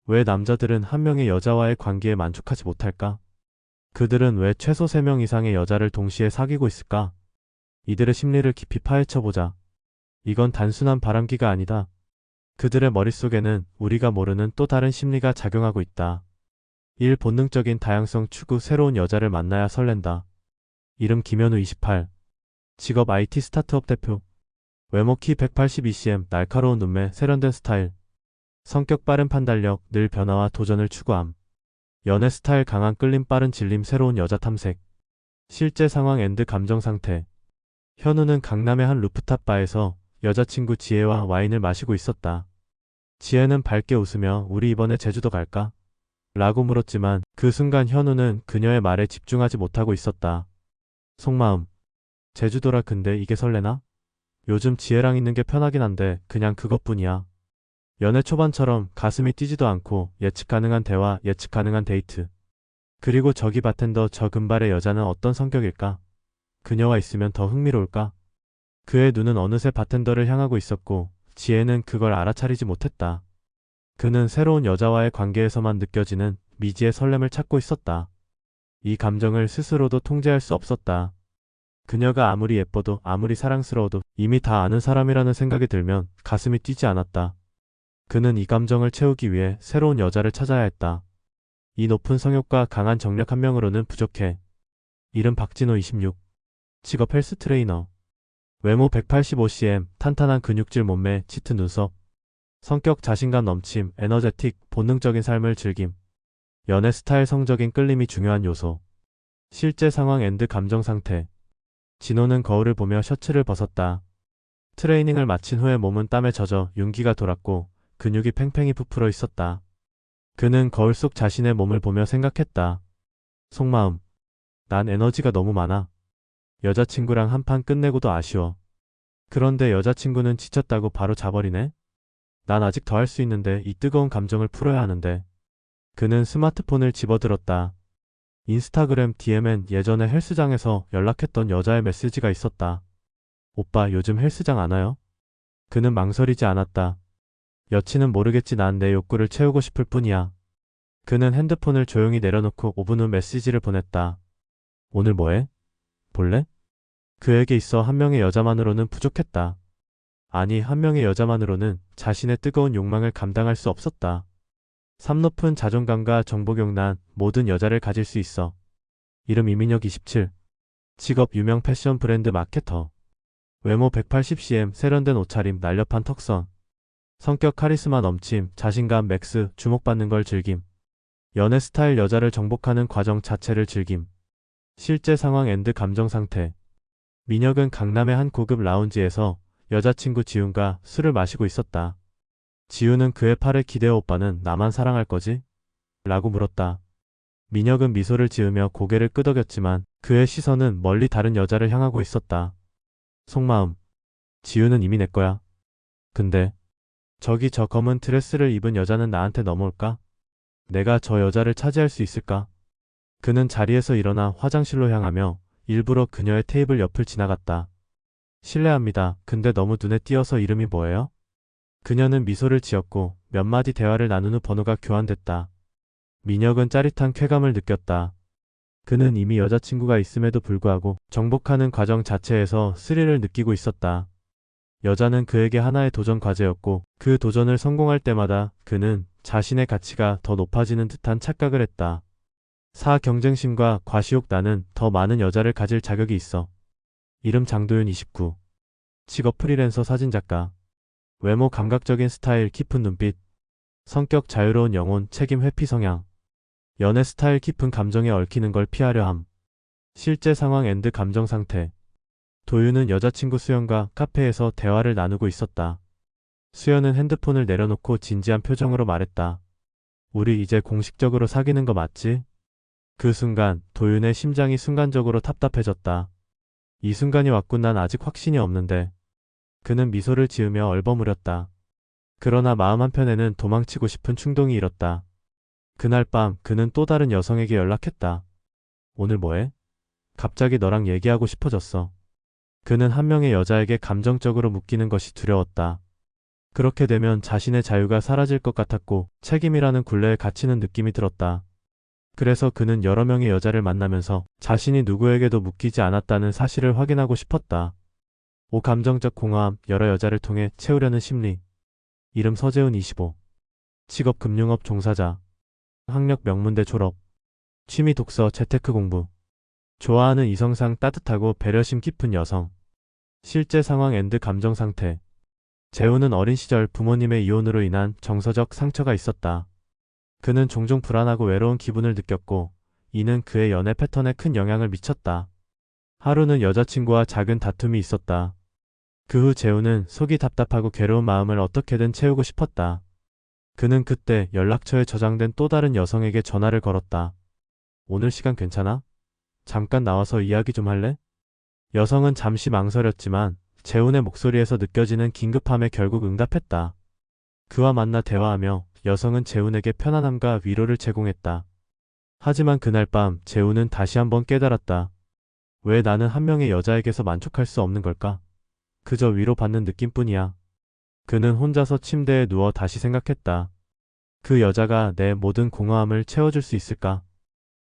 왜 남자들은 한 명의 여자와의 관계에 만족하지 못할까? 그들은 왜 최소 3명 이상의 여자를 동시에 사귀고 있을까? 이들의 심리를 깊이 파헤쳐보자. 이건 단순한 바람기가 아니다. 그들의 머릿속에는 우리가 모르는 또 다른 심리가 작용하고 있다. 1. 본능적인 다양성 추구. 새로운 여자를 만나야 설렌다. 이름 김현우 28. 직업 IT 스타트업 대표. 외모 키 182cm, 날카로운 눈매, 세련된 스타일. 성격 빠른 판단력, 늘 변화와 도전을 추구함. 연애 스타일 강한 끌림, 빠른 질림, 새로운 여자 탐색. 실제 상황 앤드 감정 상태. 현우는 강남의 한 루프탑 바에서 여자친구 지혜와 와인을 마시고 있었다. 지혜는 밝게 웃으며 우리 이번에 제주도 갈까? 라고 물었지만 그 순간 현우는 그녀의 말에 집중하지 못하고 있었다. 속마음. 제주도라 근데 이게 설레나? 요즘 지혜랑 있는 게 편하긴 한데 그냥 그것뿐이야. 연애 초반처럼 가슴이 뛰지도 않고 예측 가능한 대화, 예측 가능한 데이트. 그리고 저기 바텐더 저 금발의 여자는 어떤 성격일까? 그녀와 있으면 더 흥미로울까? 그의 눈은 어느새 바텐더를 향하고 있었고 지혜는 그걸 알아차리지 못했다. 그는 새로운 여자와의 관계에서만 느껴지는 미지의 설렘을 찾고 있었다. 이 감정을 스스로도 통제할 수 없었다. 그녀가 아무리 예뻐도 아무리 사랑스러워도 이미 다 아는 사람이라는 생각이 들면 가슴이 뛰지 않았다. 그는 이 감정을 채우기 위해 새로운 여자를 찾아야 했다. 이 높은 성욕과 강한 정력 한 명으로는 부족해. 이름 박진호 26. 직업 헬스 트레이너. 외모 185cm, 탄탄한 근육질 몸매, 짙은 눈썹. 성격 자신감 넘침, 에너제틱, 본능적인 삶을 즐김. 연애 스타일 성적인 끌림이 중요한 요소. 실제 상황 앤드 감정 상태. 진호는 거울을 보며 셔츠를 벗었다. 트레이닝을 마친 후에 몸은 땀에 젖어 윤기가 돌았고 근육이 팽팽히 부풀어 있었다. 그는 거울 속 자신의 몸을 보며 생각했다. 속마음. 난 에너지가 너무 많아. 여자친구랑 한판 끝내고도 아쉬워. 그런데 여자친구는 지쳤다고 바로 자버리네? 난 아직 더 할 수 있는데 이 뜨거운 감정을 풀어야 하는데. 그는 스마트폰을 집어들었다. 인스타그램 DM엔 예전에 헬스장에서 연락했던 여자의 메시지가 있었다. 오빠 요즘 헬스장 안 와요? 그는 망설이지 않았다. 여친은 모르겠지 난 내 욕구를 채우고 싶을 뿐이야. 그는 핸드폰을 조용히 내려놓고 5분 후 메시지를 보냈다. 오늘 뭐해? 볼래? 그에게 있어 한 명의 여자만으로는 부족했다. 아니 한 명의 여자만으로는 자신의 뜨거운 욕망을 감당할 수 없었다. 삶 높은 자존감과 정복욕 난 모든 여자를 가질 수 있어. 이름 이민혁 27. 직업 유명 패션 브랜드 마케터. 외모 180cm, 세련된 옷차림, 날렵한 턱선. 성격 카리스마 넘침, 자신감 맥스, 주목받는 걸 즐김. 연애 스타일 여자를 정복하는 과정 자체를 즐김. 실제 상황 앤드 감정 상태. 민혁은 강남의 한 고급 라운지에서 여자친구 지훈과 술을 마시고 있었다. 지훈은 그의 팔을 기대어 오빠는 나만 사랑할 거지? 라고 물었다. 민혁은 미소를 지으며 고개를 끄덕였지만 그의 시선은 멀리 다른 여자를 향하고 있었다. 속마음. 지훈은 이미 내 거야. 근데 저기 저 검은 드레스를 입은 여자는 나한테 넘어올까? 내가 저 여자를 차지할 수 있을까? 그는 자리에서 일어나 화장실로 향하며 일부러 그녀의 테이블 옆을 지나갔다. 실례합니다. 근데 너무 눈에 띄어서 이름이 뭐예요? 그녀는 미소를 지었고 몇 마디 대화를 나눈 후 번호가 교환됐다. 민혁은 짜릿한 쾌감을 느꼈다. 그는 이미 여자친구가 있음에도 불구하고 정복하는 과정 자체에서 스릴을 느끼고 있었다. 여자는 그에게 하나의 도전 과제였고 그 도전을 성공할 때마다 그는 자신의 가치가 더 높아지는 듯한 착각을 했다. 4. 경쟁심과 과시욕. 나는 더 많은 여자를 가질 자격이 있어. 이름 장도윤 29. 직업 프리랜서 사진작가. 외모 감각적인 스타일, 깊은 눈빛. 성격 자유로운 영혼, 책임 회피 성향. 연애 스타일 깊은 감정에 얽히는 걸 피하려 함. 실제 상황 앤드 감정 상태. 도윤은 여자친구 수연과 카페에서 대화를 나누고 있었다. 수연은 핸드폰을 내려놓고 진지한 표정으로 말했다. 우리 이제 공식적으로 사귀는 거 맞지? 그 순간 도윤의 심장이 순간적으로 답답해졌다. 이 순간이 왔군. 난 아직 확신이 없는데. 그는 미소를 지으며 얼버무렸다. 그러나 마음 한편에는 도망치고 싶은 충동이 일었다. 그날 밤 그는 또 다른 여성에게 연락했다. 오늘 뭐해? 갑자기 너랑 얘기하고 싶어졌어. 그는 한 명의 여자에게 감정적으로 묶이는 것이 두려웠다. 그렇게 되면 자신의 자유가 사라질 것 같았고 책임이라는 굴레에 갇히는 느낌이 들었다. 그래서 그는 여러 명의 여자를 만나면서 자신이 누구에게도 묶이지 않았다는 사실을 확인하고 싶었다. 감정적 공허함, 여러 여자를 통해 채우려는 심리. 이름 서재훈 25. 직업 금융업 종사자. 학력 명문대 졸업. 취미 독서, 재테크 공부. 좋아하는 이성상 따뜻하고 배려심 깊은 여성. 실제 상황 앤드 감정 상태. 재훈은 어린 시절 부모님의 이혼으로 인한 정서적 상처가 있었다. 그는 종종 불안하고 외로운 기분을 느꼈고 이는 그의 연애 패턴에 큰 영향을 미쳤다. 하루는 여자친구와 작은 다툼이 있었다. 그 후 재훈은 속이 답답하고 괴로운 마음을 어떻게든 채우고 싶었다. 그는 그때 연락처에 저장된 또 다른 여성에게 전화를 걸었다. 오늘 시간 괜찮아? 잠깐 나와서 이야기 좀 할래? 여성은 잠시 망설였지만 재훈의 목소리에서 느껴지는 긴급함에 결국 응답했다. 그와 만나 대화하며 여성은 재훈에게 편안함과 위로를 제공했다. 하지만 그날 밤 재훈은 다시 한번 깨달았다. 왜 나는 한 명의 여자에게서 만족할 수 없는 걸까? 그저 위로받는 느낌뿐이야. 그는 혼자서 침대에 누워 다시 생각했다. 그 여자가 내 모든 공허함을 채워줄 수 있을까?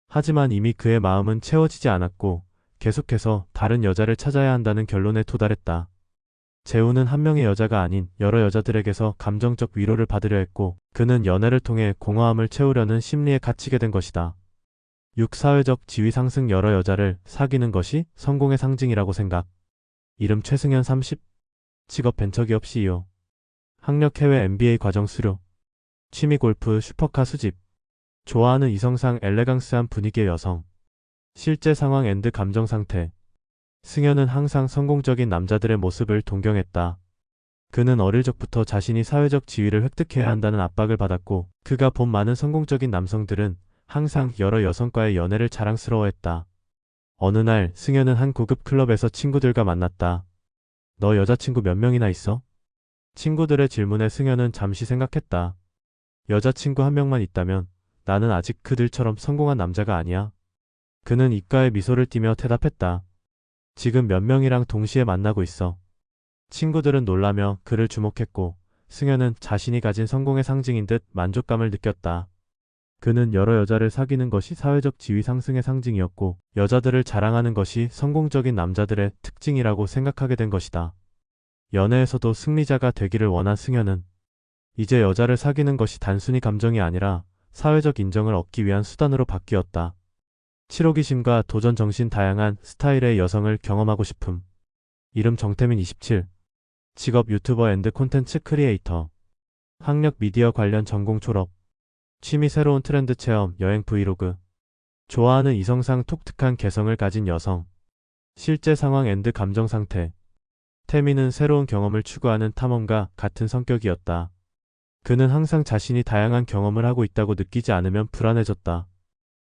하지만 이미 그의 마음은 채워지지 않았고 계속해서 다른 여자를 찾아야 한다는 결론에 도달했다. 재훈은 한 명의 여자가 아닌 여러 여자들에게서 감정적 위로를 받으려 했고 그는 연애를 통해 공허함을 채우려는 심리에 갇히게 된 것이다. 6. 사회적 지위 상승. 여러 여자를 사귀는 것이 성공의 상징이라고 생각. 이름 최승현 30. 직업 벤처기업 CEO. 학력 해외 MBA 과정 수료. 취미 골프, 슈퍼카 수집. 좋아하는 이성상 엘레강스한 분위기의 여성. 실제 상황 앤드 감정 상태. 승현은 항상 성공적인 남자들의 모습을 동경했다. 그는 어릴 적부터 자신이 사회적 지위를 획득해야 한다는 압박을 받았고 그가 본 많은 성공적인 남성들은 항상 여러 여성과의 연애를 자랑스러워했다. 어느 날 승현은 한 고급 클럽에서 친구들과 만났다. 너 여자친구 몇 명이나 있어? 친구들의 질문에 승현은 잠시 생각했다. 여자친구 한 명만 있다면 나는 아직 그들처럼 성공한 남자가 아니야. 그는 입가에 미소를 띠며 대답했다. 지금 몇 명이랑 동시에 만나고 있어. 친구들은 놀라며 그를 주목했고 승현은 자신이 가진 성공의 상징인 듯 만족감을 느꼈다. 그는 여러 여자를 사귀는 것이 사회적 지위 상승의 상징이었고 여자들을 자랑하는 것이 성공적인 남자들의 특징이라고 생각하게 된 것이다. 연애에서도 승리자가 되기를 원한 승현은 이제 여자를 사귀는 것이 단순히 감정이 아니라 사회적 인정을 얻기 위한 수단으로 바뀌었다. 치료기심과 도전 정신. 다양한 스타일의 여성을 경험하고 싶음. 이름 정태민 27. 직업 유튜버 앤드 콘텐츠 크리에이터. 학력 미디어 관련 전공 졸업. 취미 새로운 트렌드 체험, 여행 브이로그. 좋아하는 이성상 독특한 개성을 가진 여성. 실제 상황 앤드 감정 상태. 태민은 새로운 경험을 추구하는 탐험가 같은 성격이었다. 그는 항상 자신이 다양한 경험을 하고 있다고 느끼지 않으면 불안해졌다.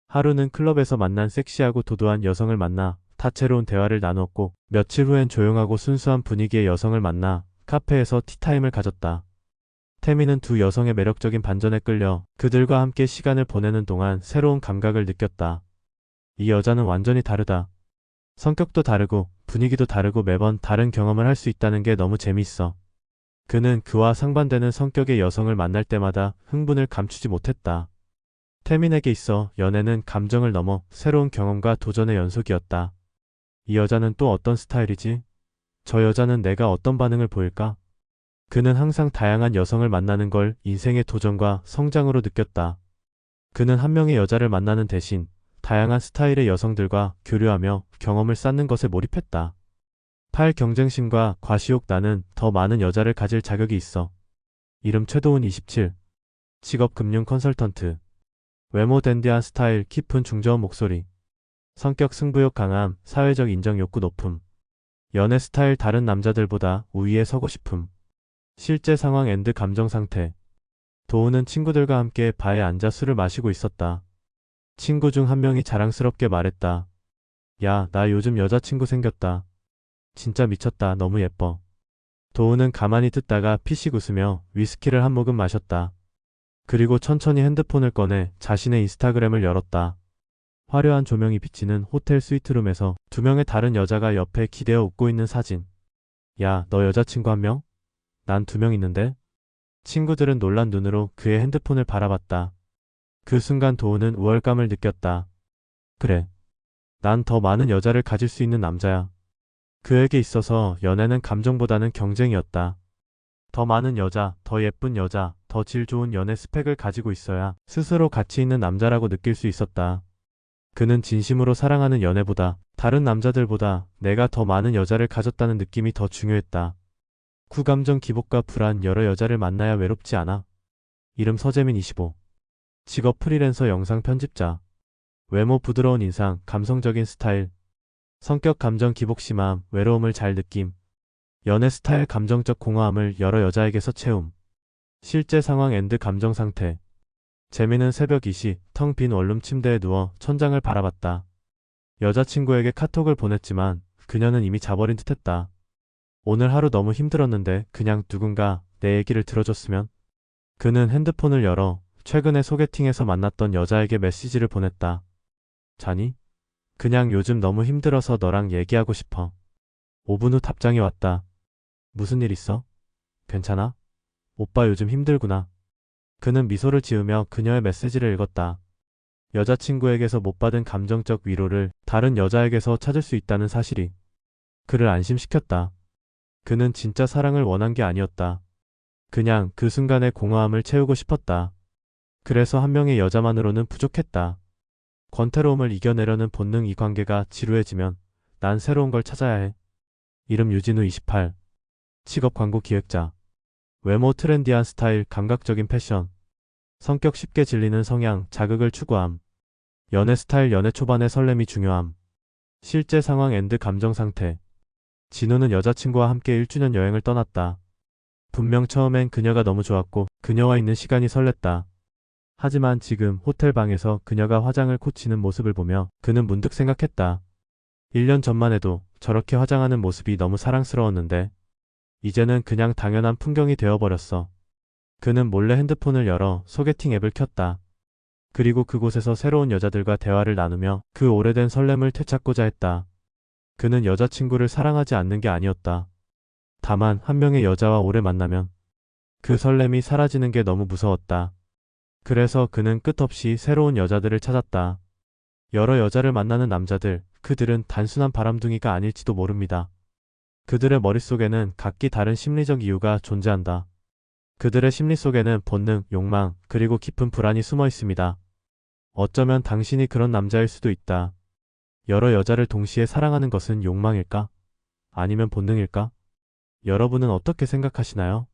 하루는 클럽에서 만난 섹시하고 도도한 여성을 만나 다채로운 대화를 나누었고 며칠 후엔 조용하고 순수한 분위기의 여성을 만나 카페에서 티타임을 가졌다. 태민은 두 여성의 매력적인 반전에 끌려 그들과 함께 시간을 보내는 동안 새로운 감각을 느꼈다. 이 여자는 완전히 다르다. 성격도 다르고 분위기도 다르고 매번 다른 경험을 할 수 있다는 게 너무 재미있어. 그는 그와 상반되는 성격의 여성을 만날 때마다 흥분을 감추지 못했다. 태민에게 있어 연애는 감정을 넘어 새로운 경험과 도전의 연속이었다. 이 여자는 또 어떤 스타일이지? 저 여자는 내가 어떤 반응을 보일까? 그는 항상 다양한 여성을 만나는 걸 인생의 도전과 성장으로 느꼈다. 그는 한 명의 여자를 만나는 대신 다양한 스타일의 여성들과 교류하며 경험을 쌓는 것에 몰입했다. 8. 경쟁심과 과시욕. 나는 더 많은 여자를 가질 자격이 있어. 이름 최도훈 27. 직업 금융 컨설턴트. 외모 댄디한 스타일, 깊은 중저음 목소리. 성격 승부욕 강함, 사회적 인정 욕구 높음. 연애 스타일. 다른 남자들보다 우위에 서고 싶음. 실제 상황 앤드 감정 상태. 도훈은 친구들과 함께 바에 앉아 술을 마시고 있었다. 친구 중 한 명이 자랑스럽게 말했다. 야, 나 요즘 여자친구 생겼다. 진짜 미쳤다. 너무 예뻐. 도훈은 가만히 듣다가 피식 웃으며 위스키를 한 모금 마셨다. 그리고 천천히 핸드폰을 꺼내 자신의 인스타그램을 열었다. 화려한 조명이 비치는 호텔 스위트룸에서 두 명의 다른 여자가 옆에 기대어 웃고 있는 사진. 야, 너 여자친구 한 명? 난 두 명 있는데? 친구들은 놀란 눈으로 그의 핸드폰을 바라봤다. 그 순간 도우는 우월감을 느꼈다. 그래. 난 더 많은 여자를 가질 수 있는 남자야. 그에게 있어서 연애는 감정보다는 경쟁이었다. 더 많은 여자, 더 예쁜 여자, 더 질 좋은 연애 스펙을 가지고 있어야 스스로 가치 있는 남자라고 느낄 수 있었다. 그는 진심으로 사랑하는 연애보다 다른 남자들보다 내가 더 많은 여자를 가졌다는 느낌이 더 중요했다. 구감정 기복과 불안 여러 여자를 만나야 외롭지 않아. 이름 서재민 25. 직업 프리랜서 영상 편집자. 외모 부드러운 인상, 감성적인 스타일. 성격 감정 기복 심함, 외로움을 잘 느낌. 연애 스타일 감정적 공허함을 여러 여자에게서 채움. 실제 상황 앤드 감정 상태. 재민은 새벽 2시 텅 빈 원룸 침대에 누워 천장을 바라봤다. 여자친구에게 카톡을 보냈지만 그녀는 이미 자버린 듯했다. 오늘 하루 너무 힘들었는데 그냥 누군가 내 얘기를 들어줬으면. 그는 핸드폰을 열어 최근에 소개팅에서 만났던 여자에게 메시지를 보냈다. 자니? 그냥 요즘 너무 힘들어서 너랑 얘기하고 싶어. 5분 후 답장이 왔다. 무슨 일 있어? 괜찮아? 오빠 요즘 힘들구나. 그는 미소를 지으며 그녀의 메시지를 읽었다. 여자친구에게서 못 받은 감정적 위로를 다른 여자에게서 찾을 수 있다는 사실이 그를 안심시켰다. 그는 진짜 사랑을 원한 게 아니었다. 그냥 그 순간의 공허함을 채우고 싶었다. 그래서 한 명의 여자만으로는 부족했다. 권태로움을 이겨내려는 본능 이 관계가 지루해지면 난 새로운 걸 찾아야 해. 이름 유진우 28. 직업 광고 기획자. 외모 트렌디한 스타일, 감각적인 패션. 성격 쉽게 질리는 성향, 자극을 추구함. 연애 스타일, 연애 초반의 설렘이 중요함. 실제 상황 앤드 감정 상태. 진우는 여자친구와 함께 1주년 여행을 떠났다. 분명 처음엔 그녀가 너무 좋았고 그녀와 있는 시간이 설렜다. 하지만 지금 호텔 방에서 그녀가 화장을 고치는 모습을 보며 그는 문득 생각했다. 1년 전만 해도 저렇게 화장하는 모습이 너무 사랑스러웠는데 이제는 그냥 당연한 풍경이 되어버렸어. 그는 몰래 핸드폰을 열어 소개팅 앱을 켰다. 그리고 그곳에서 새로운 여자들과 대화를 나누며 그 오래된 설렘을 되찾고자 했다. 그는 여자친구를 사랑하지 않는 게 아니었다. 다만 한 명의 여자와 오래 만나면 그 설렘이 사라지는 게 너무 무서웠다. 그래서 그는 끝없이 새로운 여자들을 찾았다. 여러 여자를 만나는 남자들, 그들은 단순한 바람둥이가 아닐지도 모릅니다. 그들의 머릿속에는 각기 다른 심리적 이유가 존재한다. 그들의 심리 속에는 본능, 욕망, 그리고 깊은 불안이 숨어 있습니다. 어쩌면 당신이 그런 남자일 수도 있다. 여러 여자를 동시에 사랑하는 것은 욕망일까? 아니면 본능일까? 여러분은 어떻게 생각하시나요?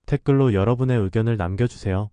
댓글로 여러분의 의견을 남겨주세요.